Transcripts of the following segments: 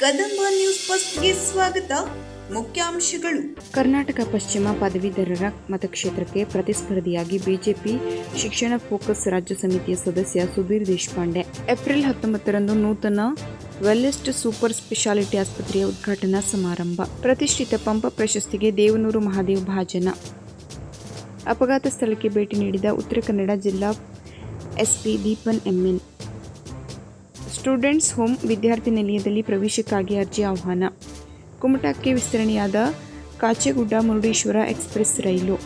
Kadamba news ಫಸ್ಟ್ಗೆ ಸ್ವಾಗತ. ಮುಖ್ಯಾಂಶಗಳು. ಕರ್ನಾಟಕ ಪಶ್ಚಿಮ ಪದವೀಧರರ ಮತಕ್ಷೇತ್ರಕ್ಕೆ ಪ್ರತಿಸ್ಪರ್ಧಿಯಾಗಿ ಬಿಜೆಪಿ ಶಿಕ್ಷಣ ಫೋಕಸ್ ರಾಜ್ಯ ಸಮಿತಿಯ ಸದಸ್ಯ ಸುಧೀರ್ ದೇಶಪಾಂಡೆ. ಏಪ್ರಿಲ್ 19ರಂದು ನೂತನ ವೆಲ್ನೆಸ್ ಸೂಪರ್ ಸ್ಪೆಷಾಲಿಟಿ ಆಸ್ಪತ್ರೆಯ ಉದ್ಘಾಟನಾ ಸಮಾರಂಭ. ಪ್ರತಿಷ್ಠಿತ ಪಂಪ ಪ್ರಶಸ್ತಿಗೆ ದೇವನೂರು ಮಹಾದೇವ್ ಭಾಜನ. ಅಪಘಾತ ಸ್ಥಳಕ್ಕೆ ಭೇಟಿ ನೀಡಿದ ಉತ್ತರ ಕನ್ನಡ ಜಿಲ್ಲಾ SP Deepan MN. Students home ವಿದ್ಯಾರ್ಥಿ ನಿಲಯದಲ್ಲಿ ಪ್ರವೇಶಕ್ಕಾಗಿ ಅರ್ಜಿ ಆಹ್ವಾನ. ಕುಮಟಾಕ್ಕೆ ವಿಸ್ತರಣೆಯಾದ ಕಾಚೆಗುಡ್ಡ ಮುರುಡೇಶ್ವರ ಎಕ್ಸ್ಪ್ರೆಸ್ ರೈಲು.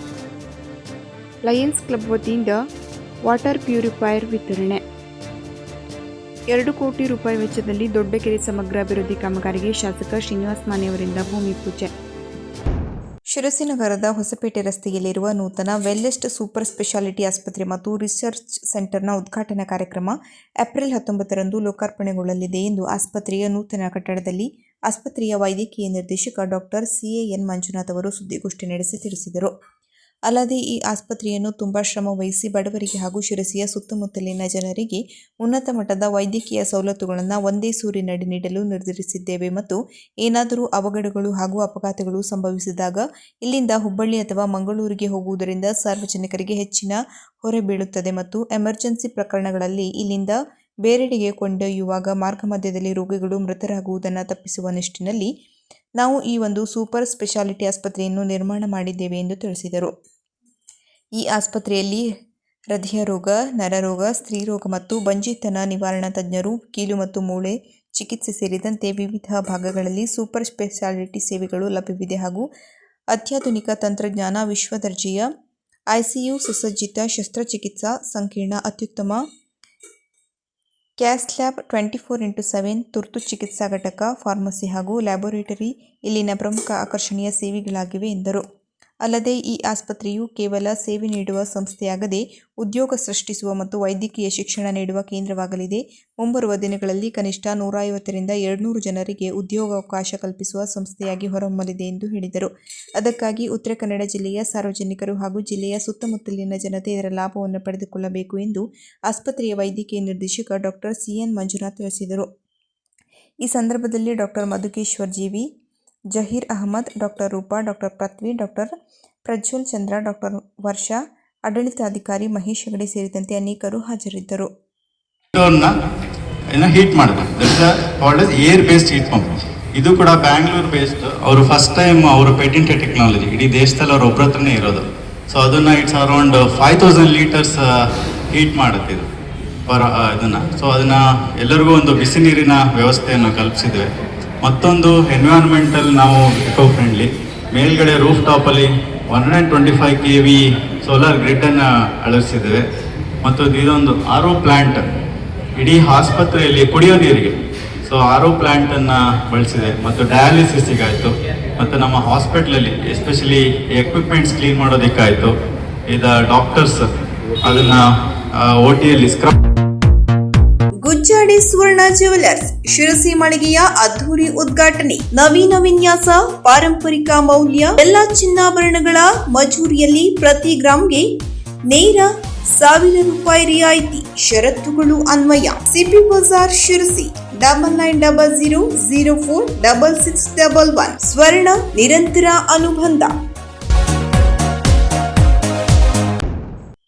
ಲಯನ್ಸ್ ಕ್ಲಬ್ ವತಿಯಿಂದ ವಾಟರ್ ಪ್ಯೂರಿಫೈಯರ್ ವಿತರಣೆ. 2 ಕೋಟಿ ರೂಪಾಯಿ ವೆಚ್ಚದಲ್ಲಿ ದೊಡ್ಡಕೆರೆ ಸಮಗ್ರ ಅಭಿವೃದ್ಧಿ ಕಾಮಗಾರಿಗೆ ಶಾಸಕ ಶ್ರೀನಿವಾಸ್ ಮಾನೆ ಅವರಿಂದ ಭೂಮಿ ಪೂಜೆ. ಶಿರಸಿ ನಗರದ ಹೊಸಪೇಟೆ ರಸ್ತೆಯಲ್ಲಿರುವ ನೂತನ ವೆಲ್ನೆಸ್ ಸೂಪರ್ ಸ್ಪೆಷಾಲಿಟಿ ಆಸ್ಪತ್ರೆ ಮತ್ತು ರಿಸರ್ಚ್ ಸೆಂಟರ್ನ ಉದ್ಘಾಟನಾ ಕಾರ್ಯಕ್ರಮ ಏಪ್ರಿಲ್ 19ರಂದು ಲೋಕಾರ್ಪಣೆಗೊಳ್ಳಲಿದೆ ಎಂದು ಆಸ್ಪತ್ರೆಯ ನೂತನ ಕಟ್ಟಡದಲ್ಲಿ ಆಸ್ಪತ್ರೆಯ ವೈದ್ಯಕೀಯ ನಿರ್ದೇಶಕ ಡಾಕ್ಟರ್ CAN ಮಂಜುನಾಥ್ ಅವರು ಸುದ್ದಿಗೋಷ್ಠಿ ನಡೆಸಿ ತಿಳಿಸಿದರು. ಅಲ್ಲದೆ ಈ ಆಸ್ಪತ್ರೆಯನ್ನು ತುಂಬಾ ಶ್ರಮ ವಹಿಸಿ ಬಡವರಿಗೆ ಹಾಗೂ ಶಿರಸಿಯ ಸುತ್ತಮುತ್ತಲಿನ ಜನರಿಗೆ ಉನ್ನತ ಮಟ್ಟದ ವೈದ್ಯಕೀಯ ಸವಲತ್ತುಗಳನ್ನು ಒಂದೇ ಸೂರಿನಡಿ ನೀಡಲು ನಿರ್ಧರಿಸಿದ್ದೇವೆ ಮತ್ತು ಏನಾದರೂ ಅವಘಡಗಳು ಹಾಗೂ ಅಪಘಾತಗಳು ಸಂಭವಿಸಿದಾಗ ಇಲ್ಲಿಂದ ಹುಬ್ಬಳ್ಳಿ ಅಥವಾ ಮಂಗಳೂರಿಗೆ ಹೋಗುವುದರಿಂದ ಸಾರ್ವಜನಿಕರಿಗೆ ಹೆಚ್ಚಿನ ಹೊರೆ ಬೀಳುತ್ತದೆ ಮತ್ತು ಎಮರ್ಜೆನ್ಸಿ ಪ್ರಕರಣಗಳಲ್ಲಿ ಇಲ್ಲಿಂದ ಬೇರೆಡೆಗೆ ಕೊಂಡೊಯ್ಯುವಾಗ ಮಾರ್ಗ ಮಧ್ಯದಲ್ಲಿ ರೋಗಿಗಳು ಮೃತರಾಗುವುದನ್ನು ತಪ್ಪಿಸುವ ನಿಟ್ಟಿನಲ್ಲಿ ನಾವು ಈ ಒಂದು ಸೂಪರ್ ಸ್ಪೆಷಾಲಿಟಿ ಆಸ್ಪತ್ರೆಯನ್ನು ನಿರ್ಮಾಣ ಮಾಡಿದ್ದೇವೆ ಎಂದು ತಿಳಿಸಿದರು. ಈ ಆಸ್ಪತ್ರೆಯಲ್ಲಿ ಹೃದಯ ರೋಗ, ನರರೋಗ, ಸ್ತ್ರೀರೋಗ ಮತ್ತು ಬಂಜೆತನ ನಿವಾರಣಾ ತಜ್ಞರು, ಕೀಲು ಮತ್ತು ಮೂಳೆ ಚಿಕಿತ್ಸೆ ಸೇರಿದಂತೆ ವಿವಿಧ ಭಾಗಗಳಲ್ಲಿ ಸೂಪರ್ ಸ್ಪೆಷಾಲಿಟಿ ಸೇವೆಗಳು ಲಭ್ಯವಿದೆ ಹಾಗೂ ಅತ್ಯಾಧುನಿಕ ತಂತ್ರಜ್ಞಾನ, ವಿಶ್ವ ದರ್ಜೆಯ ICU ಸುಸಜ್ಜಿತ ಶಸ್ತ್ರಚಿಕಿತ್ಸಾ ಸಂಕೀರ್ಣ, ಅತ್ಯುತ್ತಮ ಕ್ಯಾಸ್ ಲ್ಯಾಬ್, 24x7 ತುರ್ತು ಚಿಕಿತ್ಸಾ ಘಟಕ, ಫಾರ್ಮಸಿ ಹಾಗೂ ಲ್ಯಾಬೊರೇಟರಿ ಇಲ್ಲಿನ ಪ್ರಮುಖ ಆಕರ್ಷಣೀಯ ಸೇವೆಗಳಾಗಿವೆ ಎಂದರು. ಅಲ್ಲದೆ ಈ ಆಸ್ಪತ್ರೆಯು ಕೇವಲ ಸೇವೆ ನೀಡುವ ಸಂಸ್ಥೆಯಾಗದೆ ಉದ್ಯೋಗ ಸೃಷ್ಟಿಸುವ ಮತ್ತು ವೈದ್ಯಕೀಯ ಶಿಕ್ಷಣ ನೀಡುವ ಕೇಂದ್ರವಾಗಲಿದೆ. ಮುಂಬರುವ ದಿನಗಳಲ್ಲಿ ಕನಿಷ್ಠ 150ರಿಂದ 200 ಜನರಿಗೆ ಉದ್ಯೋಗಾವಕಾಶ ಕಲ್ಪಿಸುವ ಸಂಸ್ಥೆಯಾಗಿ ಹೊರಹೊಮ್ಮಲಿದೆ ಎಂದು ಹೇಳಿದರು. ಅದಕ್ಕಾಗಿ ಉತ್ತರ ಕನ್ನಡ ಜಿಲ್ಲೆಯ ಸಾರ್ವಜನಿಕರು ಹಾಗೂ ಜಿಲ್ಲೆಯ ಸುತ್ತಮುತ್ತಲಿನ ಜನತೆ ಇದರ ಲಾಭವನ್ನು ಪಡೆದುಕೊಳ್ಳಬೇಕು ಎಂದು ಆಸ್ಪತ್ರೆಯ ವೈದ್ಯಕೀಯ ನಿರ್ದೇಶಕ ಡಾಕ್ಟರ್ CAN ಮಂಜುನಾಥ್ ತಿಳಿಸಿದರು. ಈ ಸಂದರ್ಭದಲ್ಲಿ ಡಾಕ್ಟರ್ ಮಧುಕೇಶ್ವರ್ ಜೀವಿ, Zaheer Ahmed, doctor Roopa, doctor Prithvi, doctor Prajwal Chandra, doctor Varsha, ಆಡಳಿತಾಧಿಕಾರಿ ಮಹೇಶ್ ಹೆಗಡೆ ಸೇರಿದಂತೆ ಅನೇಕರು ಹಾಜರಿದ್ದರು. ಹೀಟ್ ಮಾಡೋದು ಏರ್ ಬೇಸ್ಡ್ ಹೀಟ್ ಪಂಪ್, ಇದು ಕೂಡ ಬ್ಯಾಂಗ್ಳೂರ್ ಬೇಸ್ಡ್. ಅವರು ಫಸ್ಟ್ ಟೈಮ್ ಅವರು ಪೇಟೆಂಟೆಡ್ ಟೆಕ್ನಾಲಜಿ ಇಡೀ ದೇಶದಲ್ಲಿ ಅವ್ರ ಒಬ್ಬರ ಹತ್ರನೇ ಇರೋದು. ಸೊ ಅದನ್ನು ಇಟ್ಸ್ ಅರೌಂಡ್ 5000 ಲೀಟರ್ಸ್ ಹೀಟ್ ಮಾಡುತ್ತೆ ಇದು ಇದನ್ನು. ಸೊ ಅದನ್ನು ಎಲ್ಲರಿಗೂ ಒಂದು ಬಿಸಿ ನೀರಿನ ವ್ಯವಸ್ಥೆಯನ್ನು ಕಲ್ಪಿಸಿದ್ದೇವೆ. ಮತ್ತೊಂದು ಎನ್ವಿರಾನ್ಮೆಂಟಲ್ ನಾವು ಎಕೋ ಫ್ರೆಂಡ್ಲಿ, ಮೇಲ್ಗಡೆ ರೂಫ್ ಟಾಪಲ್ಲಿ 125 kV ಸೋಲಾರ್ ಗ್ರಿಡ್ಡನ್ನು ಅಳವಡಿಸಿದ್ದೇವೆ. ಮತ್ತು ಇದೊಂದು RO ಪ್ಲ್ಯಾಂಟ್ ಇಡೀ ಆಸ್ಪತ್ರೆಯಲ್ಲಿ ಕುಡಿಯೋ ನೀರಿಗೆ. ಸೊ RO ಪ್ಲ್ಯಾಂಟನ್ನು ಬಳಸಿದೆ. ಮತ್ತು ಡಯಾಲಿಸಿಸ್ಗಾಯಿತು, ಮತ್ತು ನಮ್ಮ ಹಾಸ್ಪಿಟ್ಲಲ್ಲಿ ಎಸ್ಪೆಷಲಿ ಎಕ್ವಿಪ್ಮೆಂಟ್ಸ್ ಕ್ಲೀನ್ ಮಾಡೋದಕ್ಕಾಯಿತು. ಇದು ಡಾಕ್ಟರ್ಸ್ ಅದನ್ನು OTಯಲ್ಲಿ ಸ್ಕ್ರಬ್. ಗುಜ್ಜಾಡಿ ಸುವರ್ಣ ಜ್ಯುವೆಲರ್ಸ್ ಶಿರಸಿ ಮಳಿಗೆಯ ಅದ್ಧೂರಿ ಉದ್ಘಾಟನೆ. ನವೀನ ವಿನ್ಯಾಸ, ಪಾರಂಪರಿಕ ಮೌಲ್ಯ, ಎಲ್ಲಾ ಚಿನ್ನಾಭರಣಗಳ ಮಜೂರಿಯಲ್ಲಿ ಪ್ರತಿ ಗ್ರಾಂಗೆ ನೇರ 1000 ರೂಪಾಯಿ ರಿಯಾಯಿತಿ. ಷರತ್ತುಗಳು ಅನ್ವಯ. CP ಬಜಾರ್ ಶಿರಸಿ 9900046611. ಸ್ವರ್ಣ ನಿರಂತರ ಅನುಬಂಧ.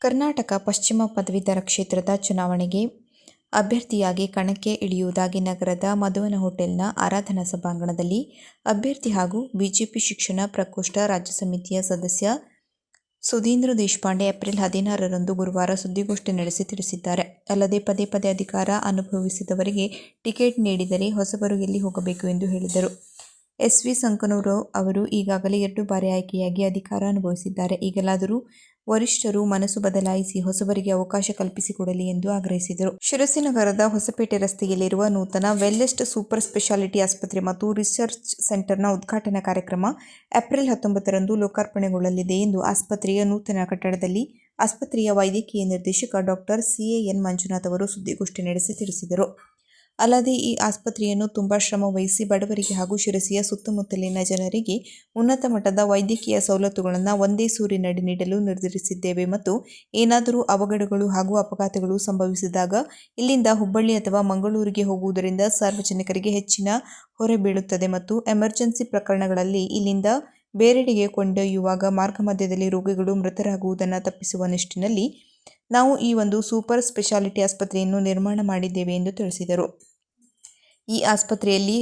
ಕರ್ನಾಟಕ ಪಶ್ಚಿಮ ಪದವೀಧರ ಕ್ಷೇತ್ರದ ಚುನಾವಣೆಗೆ ಅಭ್ಯರ್ಥಿಯಾಗಿ ಕಣಕ್ಕೆ ಇಳಿಯುವುದಾಗಿ ನಗರದ ಮಧುವನ ಹೋಟೆಲ್ನ ಆರಾಧನಾ ಸಭಾಂಗಣದಲ್ಲಿ ಅಭ್ಯರ್ಥಿ ಹಾಗೂ ಬಿಜೆಪಿ ಶಿಕ್ಷಣ ಪ್ರಕೋಷ್ಠ ರಾಜ್ಯ ಸಮಿತಿಯ ಸದಸ್ಯ ಸುಧೀಂದ್ರ ದೇಶಪಾಂಡೆ ಏಪ್ರಿಲ್ 16ರಂದು ಗುರುವಾರ ಸುದ್ದಿಗೋಷ್ಠಿ ನಡೆಸಿ ತಿಳಿಸಿದ್ದಾರೆ. ಅಲ್ಲದೆ ಪದೇ ಪದೇ ಅಧಿಕಾರ ಅನುಭವಿಸಿದವರಿಗೆ ಟಿಕೆಟ್ ನೀಡಿದರೆ ಹೊಸಬರು ಎಲ್ಲಿ ಹೋಗಬೇಕು ಎಂದು ಹೇಳಿದರು. SV ಸಂಕನೂರು ಅವರು ಈಗಾಗಲೇ 2 ಬಾರಿ ಆಯ್ಕೆಯಾಗಿ ಅಧಿಕಾರ ಅನುಭವಿಸಿದ್ದಾರೆ. ಈಗಲಾದರೂ ವರಿಷ್ಠರು ಮನಸ್ಸು ಬದಲಾಯಿಸಿ ಹೊಸಬರಿಗೆ ಅವಕಾಶ ಕಲ್ಪಿಸಿಕೊಡಲಿ ಎಂದು ಆಗ್ರಹಿಸಿದರು. ಶಿರಸಿ ನಗರದ ಹೊಸಪೇಟೆ ರಸ್ತೆಯಲ್ಲಿರುವ ನೂತನ ವೆಲ್ನೆಸ್ ಸೂಪರ್ ಸ್ಪೆಷಾಲಿಟಿ ಆಸ್ಪತ್ರೆ ಮತ್ತು ರಿಸರ್ಚ್ ಸೆಂಟರ್ನ ಉದ್ಘಾಟನಾ ಕಾರ್ಯಕ್ರಮ ಏಪ್ರಿಲ್ 19ರಂದು ಲೋಕಾರ್ಪಣೆಗೊಳ್ಳಲಿದೆ ಎಂದು ಆಸ್ಪತ್ರೆಯ ನೂತನ ಕಟ್ಟಡದಲ್ಲಿ ಆಸ್ಪತ್ರೆಯ ವೈದ್ಯಕೀಯ ನಿರ್ದೇಶಕ ಡಾಕ್ಟರ್ CAN ಮಂಜುನಾಥ್ ಅವರು ಸುದ್ದಿಗೋಷ್ಠಿ ನಡೆಸಿ ತಿಳಿಸಿದರು. ಅಲ್ಲದೆ ಈ ಆಸ್ಪತ್ರೆಯನ್ನು ತುಂಬಾ ಶ್ರಮ ವಹಿಸಿ ಬಡವರಿಗೆ ಹಾಗೂ ಶಿರಸಿಯ ಸುತ್ತಮುತ್ತಲಿನ ಜನರಿಗೆ ಉನ್ನತ ಮಟ್ಟದ ವೈದ್ಯಕೀಯ ಸವಲತ್ತುಗಳನ್ನು ಒಂದೇ ಸೂರಿನಡಿ ನೀಡಲು ನಿರ್ಧರಿಸಿದ್ದೇವೆ ಮತ್ತು ಏನಾದರೂ ಅವಘಡಗಳು ಹಾಗೂ ಅಪಘಾತಗಳು ಸಂಭವಿಸಿದಾಗ ಇಲ್ಲಿಂದ ಹುಬ್ಬಳ್ಳಿ ಅಥವಾ ಮಂಗಳೂರಿಗೆ ಹೋಗುವುದರಿಂದ ಸಾರ್ವಜನಿಕರಿಗೆ ಹೆಚ್ಚಿನ ಹೊರೆ ಬೀಳುತ್ತದೆ ಮತ್ತು ಎಮರ್ಜೆನ್ಸಿ ಪ್ರಕರಣಗಳಲ್ಲಿ ಇಲ್ಲಿಂದ ಬೇರೆಡೆಗೆ ಕೊಂಡೊಯ್ಯುವಾಗ ಮಾರ್ಗ ಮಧ್ಯದಲ್ಲಿ ರೋಗಿಗಳು ಮೃತರಾಗುವುದನ್ನು ತಪ್ಪಿಸುವ ನಿಟ್ಟಿನಲ್ಲಿ ನಾವು ಈ ಒಂದು ಸೂಪರ್ ಸ್ಪೆಷಾಲಿಟಿ ಆಸ್ಪತ್ರೆಯನ್ನು ನಿರ್ಮಾಣ ಮಾಡಿದ್ದೇವೆ ಎಂದು ತಿಳಿಸಿದರು. ಈ ಆಸ್ಪತ್ರೆಯಲ್ಲಿ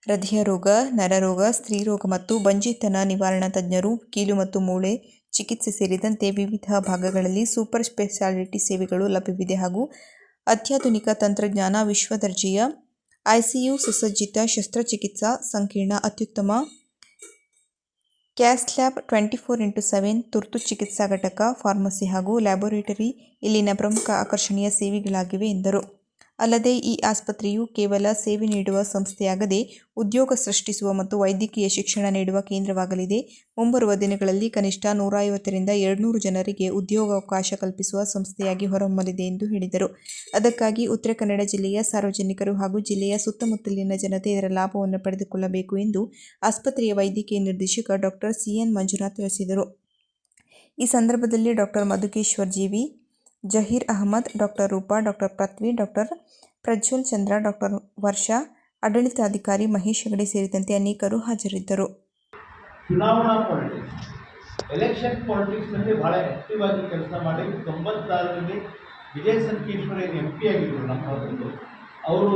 ಹೃದಯ ರೋಗ, ನರರೋಗ, ಸ್ತ್ರೀರೋಗ ಮತ್ತು ಬಂಜೆತನ ನಿವಾರಣಾ ತಜ್ಞರು, ಕೀಲು ಮತ್ತು ಮೂಳೆ ಚಿಕಿತ್ಸೆ ಸೇರಿದಂತೆ ವಿವಿಧ ಭಾಗಗಳಲ್ಲಿ ಸೂಪರ್ ಸ್ಪೆಷಾಲಿಟಿ ಸೇವೆಗಳು ಲಭ್ಯವಿದೆ ಹಾಗೂ ಅತ್ಯಾಧುನಿಕ ತಂತ್ರಜ್ಞಾನ, ವಿಶ್ವ ದರ್ಜೆಯ ಐಸಿಯು, ಸುಸಜ್ಜಿತ ಶಸ್ತ್ರಚಿಕಿತ್ಸಾ ಸಂಕೀರ್ಣ, ಅತ್ಯುತ್ತಮ ಕ್ಯಾಸ್ ಲ್ಯಾಬ್, 24x7 ತುರ್ತು ಚಿಕಿತ್ಸಾ ಘಟಕ, ಫಾರ್ಮಸಿ ಹಾಗೂ ಲ್ಯಾಬೊರೇಟರಿ ಇಲ್ಲಿನ ಪ್ರಮುಖ ಆಕರ್ಷಣೀಯ ಸೇವೆಗಳಾಗಿವೆ ಎಂದರು. ಅಲ್ಲದೆ ಈ ಆಸ್ಪತ್ರೆಯು ಕೇವಲ ಸೇವೆ ನೀಡುವ ಸಂಸ್ಥೆಯಾಗದೆ ಉದ್ಯೋಗ ಸೃಷ್ಟಿಸುವ ಮತ್ತು ವೈದ್ಯಕೀಯ ಶಿಕ್ಷಣ ನೀಡುವ ಕೇಂದ್ರವಾಗಲಿದೆ. ಮುಂಬರುವ ದಿನಗಳಲ್ಲಿ ಕನಿಷ್ಠ 150ರಿಂದ 200 ಜನರಿಗೆ ಉದ್ಯೋಗಾವಕಾಶ ಕಲ್ಪಿಸುವ ಸಂಸ್ಥೆಯಾಗಿ ಹೊರಹೊಮ್ಮಲಿದೆ ಎಂದು ಹೇಳಿದರು. ಅದಕ್ಕಾಗಿ ಉತ್ತರ ಕನ್ನಡ ಜಿಲ್ಲೆಯ ಸಾರ್ವಜನಿಕರು ಹಾಗೂ ಜಿಲ್ಲೆಯ ಸುತ್ತಮುತ್ತಲಿನ ಜನತೆ ಇದರ ಲಾಭವನ್ನು ಪಡೆದುಕೊಳ್ಳಬೇಕು ಎಂದು ಆಸ್ಪತ್ರೆಯ ವೈದ್ಯಕೀಯ ನಿರ್ದೇಶಕ ಡಾಕ್ಟರ್ ಸಿಎನ್ ಮಂಜುನಾಥ್ ತಿಳಿಸಿದರು. ಈ ಸಂದರ್ಭದಲ್ಲಿ doctor Madhukeshwar GV, Zaheer Ahmed, doctor Roopa, doctor Prithvi, doctor Prajwal Chandra, doctor Varsha, ಆಡಳಿತಾಧಿಕಾರಿ ಮಹೇಶ್ ಹೆಗಡೆ ಸೇರಿದಂತೆ ಅನೇಕರು ಹಾಜರಿದ್ದರು. ಚುನಾವಣಾ ಪಾಲಿಟಿಕ್ಸ್, ಎಲೆಕ್ಷನ್ ಪಾಲಿಟಿಕ್ಸ್ನಲ್ಲಿ ಬಹಳ ಆಕ್ಟಿವ್ ಆಗಿ ಕೆಲಸ ಮಾಡಿ 96ರಲ್ಲಿ ವಿಜಯ ಸಂಕೇಶ್ವರ MP ಆಗಿದ್ದರು ನಮ್ಮದು. ಅವರು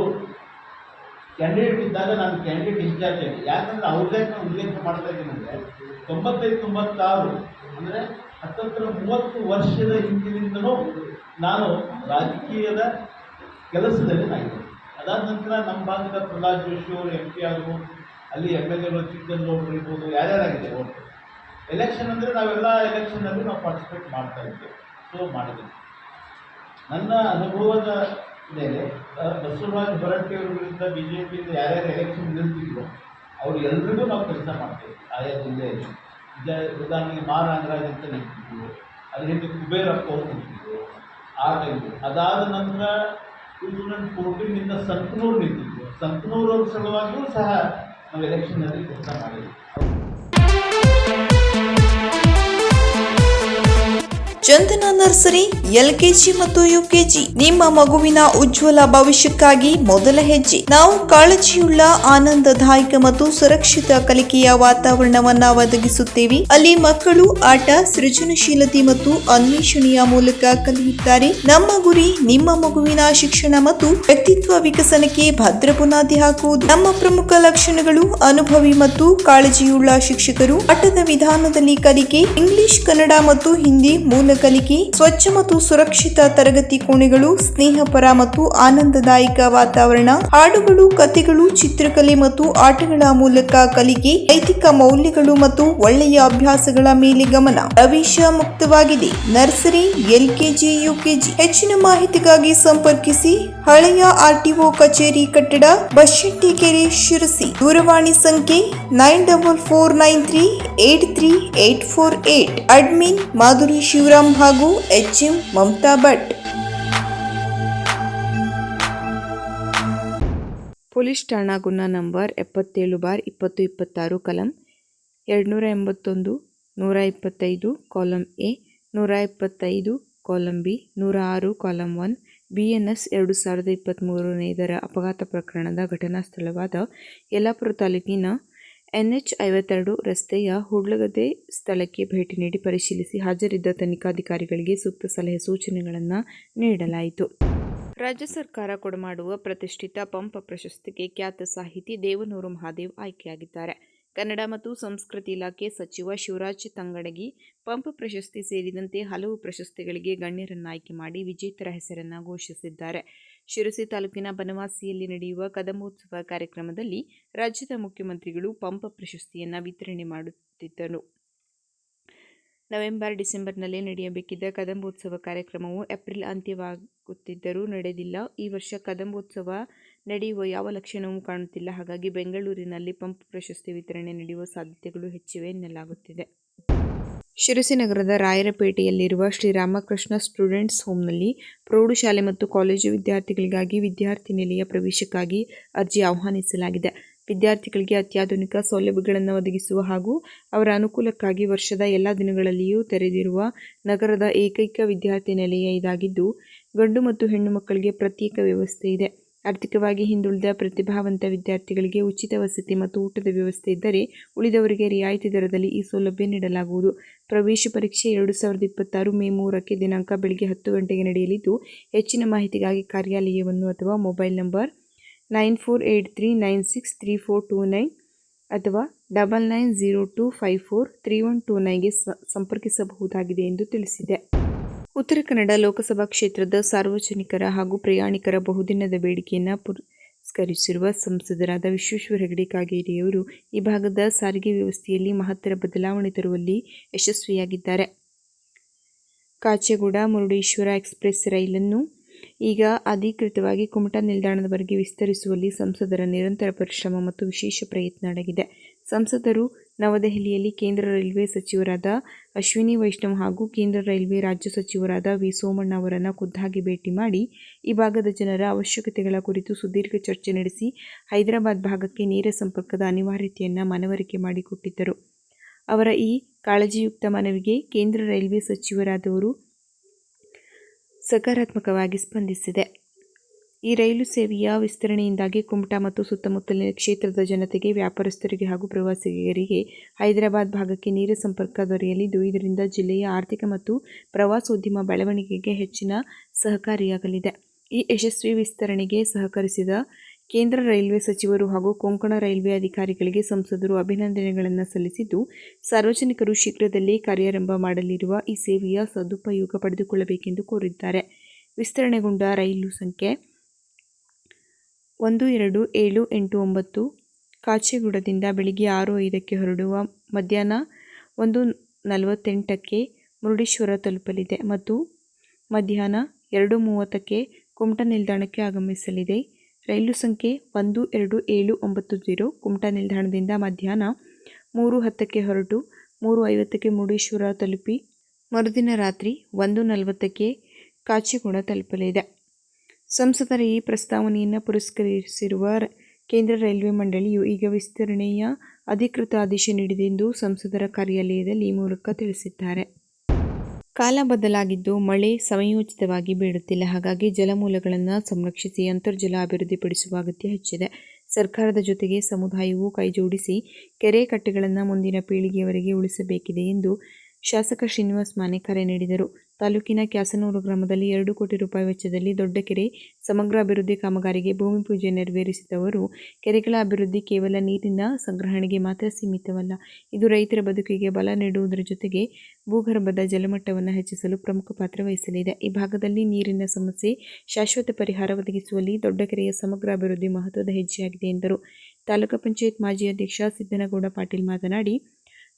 ಕ್ಯಾಂಡಿಡೇಟ್ ಇದ್ದಾಗ ನಾನು ಕ್ಯಾಂಡಿಡೇಟ್ ಇನ್ಚಾರ್ಜ್ ಆಗಿ, ಯಾಕಂದರೆ ಅವ್ರದ್ದೇ ನಾನು ಉಲ್ಲೇಖ ಮಾಡ್ತಾ ಇದ್ದೀನಿ ಅಂದರೆ 95-96 ಅಂದರೆ ಹತ್ತತ್ರ 30 ವರ್ಷದ ಹಿಂದಿನಿಂದಲೂ ನಾನು ರಾಜಕೀಯದ ಕೆಲಸದಲ್ಲಿ ನಾಯಿದ್ದೆ. ಅದಾದ ನಂತರ ನಮ್ಮ ಭಾಗದ ಪ್ರಹ್ಲಾದ್ ಜೋಶಿ ಅವರು MP ಆದರು, ಅಲ್ಲಿ MLA ಚಿಕ್ಕನಗೌಡರು ಇರ್ಬೋದು, ಯಾರ್ಯಾರಾಗಿದೆ ಓಟು. ಎಲೆಕ್ಷನ್ ಅಂದರೆ ನಾವೆಲ್ಲ ಎಲೆಕ್ಷನ್ನಲ್ಲಿ ನಾವು ಪಾರ್ಟಿಸಿಪೇಟ್ ಮಾಡ್ತಾ ಇದ್ದೇವೆ. ಸೊ ಮಾಡಿದ್ದೀವಿ. ನನ್ನ ಅನುಭವದ ಮೇಲೆ ಬಸವರಾಜ್ ಹೊರಟ್ಟಿಯವರ ವಿರುದ್ಧ BJPಯಿಂದ ಯಾರ್ಯಾರು ಎಲೆಕ್ಷನ್ ನಿಲ್ತಿದ್ರು ಅವರು ಎಲ್ರಿಗೂ ನಾವು ಕೆಲಸ ಮಾಡ್ತೇವೆ. ಆಯಾ ಜಿಲ್ಲೆಯಲ್ಲಿ ಉದಾಹರಣೆಗೆ ನಾಗರಾಜ್ ಅಂತ ನಿಂತಿದ್ರು, ಅದ್ರ ಹಿಂದೆ ಕುಬೇರಪ್ಪ ಅವರು ನಿಂತಿದ್ರು ಆ ಟೈಮು. ಅದಾದ ನಂತರ 2014 ಸಂಕನೂರು ನಿಂತಿದ್ರು. ಸಂಕನೂರವ್ರ ಸಲುವಾಗಿಯೂ ಸಹ ನಾವು ಎಲೆಕ್ಷನ್ನಲ್ಲಿ ಕೆಲಸ ಮಾಡಿದ್ವಿ. ಚಂದನ ನರ್ಸರಿ LKG ಮತ್ತು UKG ನಿಮ್ಮ ಮಗುವಿನ ಉಜ್ವಲ ಭವಿಷ್ಯಕ್ಕಾಗಿ ಮೊದಲ ಹೆಜ್ಜೆ. ನಾವು ಕಾಳಜಿಯುಳ್ಳ, ಆನಂದದಾಯಕ ಮತ್ತು ಸುರಕ್ಷಿತ ಕಲಿಕೆಯ ವಾತಾವರಣವನ್ನ ಒದಗಿಸುತ್ತೇವೆ. ಅಲ್ಲಿ ಮಕ್ಕಳು ಆಟ, ಸೃಜನಶೀಲತೆ ಮತ್ತು ಅನ್ವೇಷಣೆಯ ಮೂಲಕ ಕಲಿಯುತ್ತಾರೆ. ನಮ್ಮ ಗುರಿ ನಿಮ್ಮ ಮಗುವಿನ ಶಿಕ್ಷಣ ಮತ್ತು ವ್ಯಕ್ತಿತ್ವ ವಿಕಸನಕ್ಕೆ ಭದ್ರ ಬುನಾದಿ ಹಾಕುವುದು. ನಮ್ಮ ಪ್ರಮುಖ ಲಕ್ಷಣಗಳು: ಅನುಭವಿ ಮತ್ತು ಕಾಳಜಿಯುಳ್ಳ ಶಿಕ್ಷಕರು, ಆಟದ ವಿಧಾನದಲ್ಲಿ ಕಲಿಕೆ, ಇಂಗ್ಲಿಷ್, ಕನ್ನಡ ಮತ್ತು ಹಿಂದಿ ಮೂಲ ಕಲಿಕೆ, ಸ್ವಚ್ಛ ಮತ್ತು ಸುರಕ್ಷಿತ ತರಗತಿ ಕೋಣೆಗಳು, ಸ್ನೇಹಪರ ಮತ್ತು ಆನಂದದಾಯಕ ವಾತಾವರಣ, ಹಾಡುಗಳು, ಕಥೆಗಳು, ಚಿತ್ರಕಲೆ ಮತ್ತು ಆಟಗಳ ಮೂಲಕ ಕಲಿಕೆ, ನೈತಿಕ ಮೌಲ್ಯಗಳು ಮತ್ತು ಒಳ್ಳೆಯ ಅಭ್ಯಾಸಗಳ ಮೇಲೆ ಗಮನ. ಪ್ರವೇಶ ಮುಕ್ತವಾಗಿದೆ. Nursery, LKG, UKG. ಹೆಚ್ಚಿನ ಮಾಹಿತಿಗಾಗಿ ಸಂಪರ್ಕಿಸಿ. ಹಳೆಯ RTO ಕಚೇರಿ ಕಟ್ಟಡ, ಬಶೆಟ್ಟಿಕೆರೆ, ಶಿರಸಿ. ದೂರವಾಣಿ ಸಂಖ್ಯೆ 9493383848. ಅಡ್ಮಿನ್ ಮಾಧುರಿ ಶಿವರಾಮ್ ಹಾಗೂ HM ಮಮತಾ ಭಟ್. ಪೊಲೀಸ್ ಠಾಣಾ ಗುನ್ನಾ ನಂಬರ್ 77/2026 ಕಲಂ 281, 125 column A, 125 column B, 106 column 1 BNS 2023 ಅಪಘಾತ ಪ್ರಕರಣದ ಘಟನಾ ಸ್ಥಳವಾದ ಯಲ್ಲಾಪುರ ತಾಲೂಕಿನ NH 52 ರಸ್ತೆಯ ಹುಡ್ಲಗದ್ದೆ ಸ್ಥಳಕ್ಕೆ ಭೇಟಿ ನೀಡಿ ಪರಿಶೀಲಿಸಿ ಹಾಜರಿದ್ದ ತನಿಖಾಧಿಕಾರಿಗಳಿಗೆ ಸೂಕ್ತ ಸಲಹೆ ಸೂಚನೆಗಳನ್ನು ನೀಡಲಾಯಿತು. ರಾಜ್ಯ ಸರ್ಕಾರ ಕೊಡಮಾಡುವ ಪ್ರತಿಷ್ಠಿತ ಪಂಪ ಪ್ರಶಸ್ತಿಗೆ ಖ್ಯಾತ ಸಾಹಿತಿ ದೇವನೂರು ಮಹಾದೇವ್ ಆಯ್ಕೆಯಾಗಿದ್ದಾರೆ. ಕನ್ನಡ ಮತ್ತು ಸಂಸ್ಕೃತಿ ಇಲಾಖೆ ಸಚಿವ ಶಿವರಾಜ್ ತಂಗಡಗಿ ಪಂಪ ಪ್ರಶಸ್ತಿ ಸೇರಿದಂತೆ ಹಲವು ಪ್ರಶಸ್ತಿಗಳಿಗೆ ಗಣ್ಯರನ್ನು ಆಯ್ಕೆ ಮಾಡಿ ವಿಜೇತರ ಹೆಸರನ್ನು ಘೋಷಿಸಿದ್ದಾರೆ. ಶಿರಸಿ ತಾಲೂಕಿನ ಬನವಾಸಿಯಲ್ಲಿ ನಡೆಯುವ ಕದಂಬೋತ್ಸವ ಕಾರ್ಯಕ್ರಮದಲ್ಲಿ ರಾಜ್ಯದ ಮುಖ್ಯಮಂತ್ರಿಗಳು ಪಂಪ ಪ್ರಶಸ್ತಿಯನ್ನು ವಿತರಣೆ ಮಾಡುತ್ತಿದ್ದರು. ನವೆಂಬರ್-ಡಿಸೆಂಬರ್ನಲ್ಲಿ ನಡೆಯಬೇಕಿದ್ದ ಕದಂಬೋತ್ಸವ ಕಾರ್ಯಕ್ರಮವು ಏಪ್ರಿಲ್ ಅಂತ್ಯವಾಗುತ್ತಿದ್ದರೂ ನಡೆದಿಲ್ಲ. ಈ ವರ್ಷ ಕದಂಬೋತ್ಸವ ನಡೆಯುವ ಯಾವ ಲಕ್ಷಣವೂ ಕಾಣುತ್ತಿಲ್ಲ. ಹಾಗಾಗಿ ಬೆಂಗಳೂರಿನಲ್ಲಿ ಪಂಪ ಪ್ರಶಸ್ತಿ ವಿತರಣೆ ನಡೆಯುವ ಸಾಧ್ಯತೆಗಳು ಹೆಚ್ಚಿವೆ ಎನ್ನಲಾಗುತ್ತಿದೆ. ಶಿರಸಿ ನಗರದ ರಾಯರಪೇಟೆಯಲ್ಲಿರುವ ಶ್ರೀರಾಮಕೃಷ್ಣ ಸ್ಟೂಡೆಂಟ್ಸ್ ಹೋಮ್ನಲ್ಲಿ ಪ್ರೌಢಶಾಲೆ ಮತ್ತು ಕಾಲೇಜು ವಿದ್ಯಾರ್ಥಿಗಳಿಗಾಗಿ ವಿದ್ಯಾರ್ಥಿ ನಿಲಯ ಪ್ರವೇಶಕ್ಕಾಗಿ ಅರ್ಜಿ ಆಹ್ವಾನಿಸಲಾಗಿದೆ. ವಿದ್ಯಾರ್ಥಿಗಳಿಗೆ ಅತ್ಯಾಧುನಿಕ ಸೌಲಭ್ಯಗಳನ್ನು ಒದಗಿಸುವ ಹಾಗೂ ಅವರ ಅನುಕೂಲಕ್ಕಾಗಿ ವರ್ಷದ ಎಲ್ಲ ದಿನಗಳಲ್ಲಿಯೂ ತೆರೆದಿರುವ ನಗರದ ಏಕೈಕ ವಿದ್ಯಾರ್ಥಿ ನಿಲಯ ಇದಾಗಿದ್ದು, ಗಂಡು ಮತ್ತು ಹೆಣ್ಣು ಮಕ್ಕಳಿಗೆ ಪ್ರತ್ಯೇಕ ವ್ಯವಸ್ಥೆ ಇದೆ. ಆರ್ಥಿಕವಾಗಿ ಹಿಂದುಳಿದ ಪ್ರತಿಭಾವಂತ ವಿದ್ಯಾರ್ಥಿಗಳಿಗೆ ಉಚಿತ ವಸತಿ ಮತ್ತು ಊಟದ ವ್ಯವಸ್ಥೆ ಇದ್ದರೆ, ಉಳಿದವರಿಗೆ ರಿಯಾಯಿತಿ ದರದಲ್ಲಿ ಈ ಸೌಲಭ್ಯ ನೀಡಲಾಗುವುದು. ಪ್ರವೇಶ ಪರೀಕ್ಷೆ 2026 ಮೇ 3ಕ್ಕೆ ದಿನಾಂಕ ಬೆಳಗ್ಗೆ 10 ಗಂಟೆಗೆ ನಡೆಯಲಿದ್ದು, ಹೆಚ್ಚಿನ ಮಾಹಿತಿಗಾಗಿ ಕಾರ್ಯಾಲಯವನ್ನು ಅಥವಾ ಮೊಬೈಲ್ ನಂಬರ್ 9483963429 ಅಥವಾ 9902543129ಗೆ ಸಂಪರ್ಕಿಸಬಹುದಾಗಿದೆ ಎಂದು ತಿಳಿಸಿದೆ. ಉತ್ತರ ಕನ್ನಡ ಲೋಕಸಭಾ ಕ್ಷೇತ್ರದ ಸಾರ್ವಜನಿಕರ ಹಾಗೂ ಪ್ರಯಾಣಿಕರ ಬಹುದಿನದ ಬೇಡಿಕೆಯನ್ನು ಪುರಸ್ಕರಿಸಿರುವ ಸಂಸದರಾದ ವಿಶ್ವೇಶ್ವರ ಹೆಗಡೆ ಕಾಗೇರಿಯವರು ಈ ಭಾಗದ ಸಾರಿಗೆ ವ್ಯವಸ್ಥೆಯಲ್ಲಿ ಮಹತ್ತರ ಬದಲಾವಣೆ ತರುವಲ್ಲಿ ಯಶಸ್ವಿಯಾಗಿದ್ದಾರೆ. ಕಾಚೆಗುಡ-ಮುರುಡೇಶ್ವರ ಎಕ್ಸ್ಪ್ರೆಸ್ ರೈಲನ್ನು ಈಗ ಅಧಿಕೃತವಾಗಿ ಕುಮಟಾ ನಿಲ್ದಾಣದವರೆಗೆ ವಿಸ್ತರಿಸುವಲ್ಲಿ ಸಂಸದರ ನಿರಂತರ ಪರಿಶ್ರಮ ಮತ್ತು ವಿಶೇಷ ಪ್ರಯತ್ನ ಅಡಗಿದೆ. ಸಂಸದರು ನವದೆಹಲಿಯಲ್ಲಿ ಕೇಂದ್ರ ರೈಲ್ವೆ ಸಚಿವರಾದ ಅಶ್ವಿನಿ ವೈಷ್ಣವ್ ಹಾಗೂ ಕೇಂದ್ರ ರೈಲ್ವೆ ರಾಜ್ಯ ಸಚಿವರಾದ ವಿ. ಸೋಮಣ್ಣ ಅವರನ್ನು ಖುದ್ದಾಗಿ ಭೇಟಿ ಮಾಡಿ ಈ ಭಾಗದ ಜನರ ಅವಶ್ಯಕತೆಗಳ ಕುರಿತು ಸುದೀರ್ಘ ಚರ್ಚೆ ನಡೆಸಿ ಹೈದರಾಬಾದ್ ಭಾಗಕ್ಕೆ ನೇರ ಸಂಪರ್ಕದ ಅನಿವಾರ್ಯತೆಯನ್ನು ಮನವರಿಕೆ ಮಾಡಿಕೊಟ್ಟಿದ್ದರು. ಅವರ ಈ ಕಾಳಜಿಯುಕ್ತ ಮನವಿಗೆ ಕೇಂದ್ರ ರೈಲ್ವೆ ಸಚಿವರಾದವರು ಸಕಾರಾತ್ಮಕವಾಗಿ ಸ್ಪಂದಿಸಿದೆ. ಈ ರೈಲು ಸೇವೆಯ ವಿಸ್ತರಣೆಯಿಂದಾಗಿ ಕುಮಟಾ ಮತ್ತು ಸುತ್ತಮುತ್ತಲಿನ ಕ್ಷೇತ್ರದ ಜನತೆಗೆ, ವ್ಯಾಪಾರಸ್ಥರಿಗೆ ಹಾಗೂ ಪ್ರವಾಸಿಗರಿಗೆ ಹೈದರಾಬಾದ್ ಭಾಗಕ್ಕೆ ನೇರ ಸಂಪರ್ಕ ದೊರೆಯಲಿದ್ದು, ಇದರಿಂದ ಜಿಲ್ಲೆಯ ಆರ್ಥಿಕ ಮತ್ತು ಪ್ರವಾಸೋದ್ಯಮ ಬೆಳವಣಿಗೆಗೆ ಹೆಚ್ಚಿನ ಸಹಕಾರಿಯಾಗಲಿದೆ. ಈ ಯಶಸ್ವಿ ವಿಸ್ತರಣೆಗೆ ಸಹಕರಿಸಿದ ಕೇಂದ್ರ ರೈಲ್ವೆ ಸಚಿವರು ಹಾಗೂ ಕೊಂಕಣ ರೈಲ್ವೆ ಅಧಿಕಾರಿಗಳಿಗೆ ಸಂಸದರು ಅಭಿನಂದನೆಗಳನ್ನು ಸಲ್ಲಿಸಿದ್ದು, ಸಾರ್ವಜನಿಕರು ಶೀಘ್ರದಲ್ಲೇ ಕಾರ್ಯಾರಂಭ ಮಾಡಲಿರುವ ಈ ಸೇವೆಯ ಸದುಪಯೋಗ ಪಡೆದುಕೊಳ್ಳಬೇಕೆಂದು ಕೋರಿದ್ದಾರೆ. ವಿಸ್ತರಣೆಗೊಂಡ ರೈಲು ಸಂಖ್ಯೆ 12789 ಕಾಚೆಗುಡದಿಂದ ಬೆಳಗ್ಗೆ 6:05ಕ್ಕೆ ಹೊರಡುವ ಮಧ್ಯಾಹ್ನ 1:48ಕ್ಕೆ ಮುರುಡೇಶ್ವರ ತಲುಪಲಿದೆ ಮತ್ತು ಮಧ್ಯಾಹ್ನ 2:30ಕ್ಕೆ ಕುಮಟಾ ನಿಲ್ದಾಣಕ್ಕೆ ಆಗಮಿಸಲಿದೆ. ರೈಲು ಸಂಖ್ಯೆ 12790 ಕುಮಟಾ ನಿಲ್ದಾಣದಿಂದ ಮಧ್ಯಾಹ್ನ 3:10ಕ್ಕೆ ಹೊರಟು 3:50ಕ್ಕೆ ಮುರುಡೇಶ್ವರ ತಲುಪಿ ಮರುದಿನ ರಾತ್ರಿ 1:40ಕ್ಕೆ ಕಾಚೆಗುಡ ತಲುಪಲಿದೆ. ಸಂಸದರ ಈ ಪ್ರಸ್ತಾವನೆಯನ್ನು ಪುರಸ್ಕರಿಸಿರುವ ಕೇಂದ್ರ ರೈಲ್ವೆ ಮಂಡಳಿಯು ಈಗ ವಿಸ್ತರಣೆಯ ಅಧಿಕೃತ ಆದೇಶ ನೀಡಿದೆ ಎಂದು ಸಂಸದರ ಕಾರ್ಯಾಲಯದಲ್ಲಿ ಈ ಮೂಲಕ ತಿಳಿಸಿದ್ದಾರೆ. ಕಾಲ ಬದಲಾಗಿದ್ದು ಮಳೆ ಸಮಯೋಚಿತವಾಗಿ ಬೀಳುತ್ತಿಲ್ಲ. ಹಾಗಾಗಿ ಜಲಮೂಲಗಳನ್ನು ಸಂರಕ್ಷಿಸಿ ಅಂತರ್ಜಲ ಅಭಿವೃದ್ಧಿಪಡಿಸುವ ಅಗತ್ಯ ಹೆಚ್ಚಿದೆ. ಸರ್ಕಾರದ ಜೊತೆಗೆ ಸಮುದಾಯವೂ ಕೈಜೋಡಿಸಿ ಕೆರೆ ಕಟ್ಟೆಗಳನ್ನು ಮುಂದಿನ ಪೀಳಿಗೆಯವರೆಗೆ ಉಳಿಸಬೇಕಿದೆ ಎಂದು ಶಾಸಕ ಶ್ರೀನಿವಾಸ್ ಮಾನೆ ಕರೆ ನೀಡಿದರು. ತಾಲೂಕಿನ ಕ್ಯಾಸನೂರು ಗ್ರಾಮದಲ್ಲಿ 2 ಕೋಟಿ ರೂಪಾಯಿ ವೆಚ್ಚದಲ್ಲಿ ದೊಡ್ಡ ಕೆರೆ ಸಮಗ್ರ ಅಭಿವೃದ್ಧಿ ಕಾಮಗಾರಿಗೆ ಭೂಮಿ ಪೂಜೆ ನೆರವೇರಿಸಿದ ಅವರು, ಕೆರೆಗಳ ಅಭಿವೃದ್ಧಿ ಕೇವಲ ನೀರಿನ ಸಂಗ್ರಹಣೆಗೆ ಮಾತ್ರ ಸೀಮಿತವಲ್ಲ, ಇದು ರೈತರ ಬದುಕಿಗೆ ಬಲ ನೀಡುವುದರ ಜೊತೆಗೆ ಭೂಗರ್ಭದ ಜಲಮಟ್ಟವನ್ನು ಹೆಚ್ಚಿಸಲು ಪ್ರಮುಖ ಪಾತ್ರ ವಹಿಸಲಿದೆ. ಈ ಭಾಗದಲ್ಲಿ ನೀರಿನ ಸಮಸ್ಯೆ ಶಾಶ್ವತ ಪರಿಹಾರ ಒದಗಿಸುವಲ್ಲಿ ದೊಡ್ಡ ಕೆರೆಯ ಸಮಗ್ರ ಅಭಿವೃದ್ಧಿ ಮಹತ್ವದ ಹೆಜ್ಜೆಯಾಗಿದೆ ಎಂದರು. ತಾಲೂಕು ಪಂಚಾಯತ್ ಮಾಜಿ ಅಧ್ಯಕ್ಷ ಸಿದ್ದನಗೌಡ ಪಾಟೀಲ್ ಮಾತನಾಡಿ,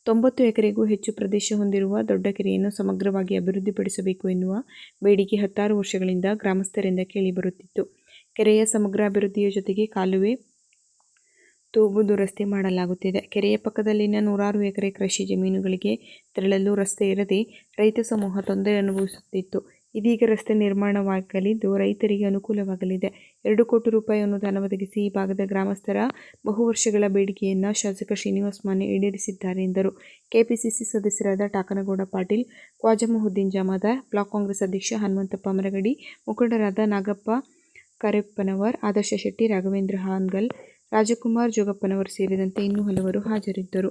90 ಎಕರೆಗೂ ಹೆಚ್ಚು ಪ್ರದೇಶ ಹೊಂದಿರುವ ದೊಡ್ಡ ಕೆರೆಯನ್ನು ಸಮಗ್ರವಾಗಿ ಅಭಿವೃದ್ಧಿಪಡಿಸಬೇಕು ಎನ್ನುವ ಬೇಡಿಕೆ 16 ವರ್ಷಗಳಿಂದ ಗ್ರಾಮಸ್ಥರಿಂದ ಕೇಳಿಬರುತ್ತಿತ್ತು. ಕೆರೆಯ ಸಮಗ್ರ ಅಭಿವೃದ್ಧಿಯ ಜೊತೆಗೆ ಕಾಲುವೆ, ತೂಗು ದುರಸ್ತಿ ಮಾಡಲಾಗುತ್ತಿದೆ. ಕೆರೆಯ ಪಕ್ಕದಲ್ಲಿನ 100 ಎಕರೆ ಕೃಷಿ ಜಮೀನುಗಳಿಗೆ ತೆರಳಲು ರಸ್ತೆ ಇರದೆ ರೈತ ಸಮೂಹ ತೊಂದರೆ ಅನುಭವಿಸುತ್ತಿತ್ತು. ಇದೀಗ ರಸ್ತೆ ನಿರ್ಮಾಣವಾಗಲಿದ್ದು ರೈತರಿಗೆ ಅನುಕೂಲವಾಗಲಿದೆ. 2 ಕೋಟಿ ರೂಪಾಯಿ ಅನುದಾನ ಒದಗಿಸಿ ಈ ಭಾಗದ ಗ್ರಾಮಸ್ಥರ ಬಹುವರ್ಷಗಳ ಬೇಡಿಕೆಯನ್ನು ಶಾಸಕ ಶ್ರೀನಿವಾಸ್ ಮಾನೆ ಈಡೇರಿಸಿದ್ದಾರೆ ಎಂದರು. ಕೆಪಿಸಿಸಿ ಸದಸ್ಯರಾದ ಟಾಕನಗೌಡ ಪಾಟೀಲ್, ಖ್ವಾಜಮುದ್ದೀನ್ ಜಾಮದಾರ್, ಬ್ಲಾಕ್ ಕಾಂಗ್ರೆಸ್ ಅಧ್ಯಕ್ಷ ಹನುಮಂತಪ್ಪ ಮರಗಡಿ, ಮುಖಂಡರಾದ ನಾಗಪ್ಪ ಕರೆಪ್ಪನವರ್, ಆದರ್ಶ ಶೆಟ್ಟಿ, ರಾಘವೇಂದ್ರ ಹಾನ್ಗಲ್, ರಾಜಕುಮಾರ್ ಜೋಗಪ್ಪನವರ್ ಸೇರಿದಂತೆ ಇನ್ನೂ ಹಲವರು ಹಾಜರಿದ್ದರು.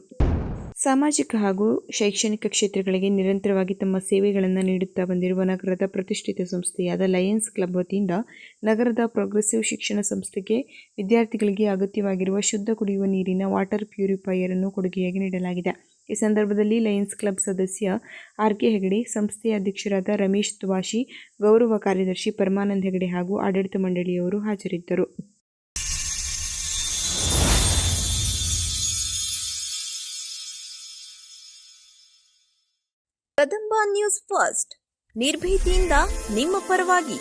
ಸಾಮಾಜಿಕ ಹಾಗೂ ಶೈಕ್ಷಣಿಕ ಕ್ಷೇತ್ರಗಳಿಗೆ ನಿರಂತರವಾಗಿ ತಮ್ಮ ಸೇವೆಗಳನ್ನು ನೀಡುತ್ತಾ ಬಂದಿರುವ ನಗರದ ಪ್ರತಿಷ್ಠಿತ ಸಂಸ್ಥೆಯಾದ ಲಯನ್ಸ್ ಕ್ಲಬ್ ವತಿಯಿಂದ ನಗರದ ಪ್ರೋಗ್ರೆಸಿವ್ ಶಿಕ್ಷಣ ಸಂಸ್ಥೆಗೆ ವಿದ್ಯಾರ್ಥಿಗಳಿಗೆ ಅಗತ್ಯವಾಗಿರುವ ಶುದ್ಧ ಕುಡಿಯುವ ನೀರಿನ ವಾಟರ್ ಪ್ಯೂರಿಫೈಯರ್ ಅನ್ನು ಕೊಡುಗೆಯಾಗಿ ನೀಡಲಾಗಿದೆ. ಈ ಸಂದರ್ಭದಲ್ಲಿ ಲಯನ್ಸ್ ಕ್ಲಬ್ ಸದಸ್ಯ ಆರ್. ಕೆ. ಹೆಗಡೆ, ಸಂಸ್ಥೆಯ ಅಧ್ಯಕ್ಷರಾದ ರಮೇಶ್ ದ್ವಾಶಿ, ಗೌರವ ಕಾರ್ಯದರ್ಶಿ ಪರಮಾನಂದ ಹೆಗಡೆ ಹಾಗೂ ಆಡಳಿತ ಮಂಡಳಿಯವರು ಹಾಜರಿದ್ದರು. ಕದಂಬ ನ್ಯೂಸ್ ಫಸ್ಟ್, ನಿರ್ಭೀತಿಯಿಂದ ನಿಮ್ಮ ಪರವಾಗಿ.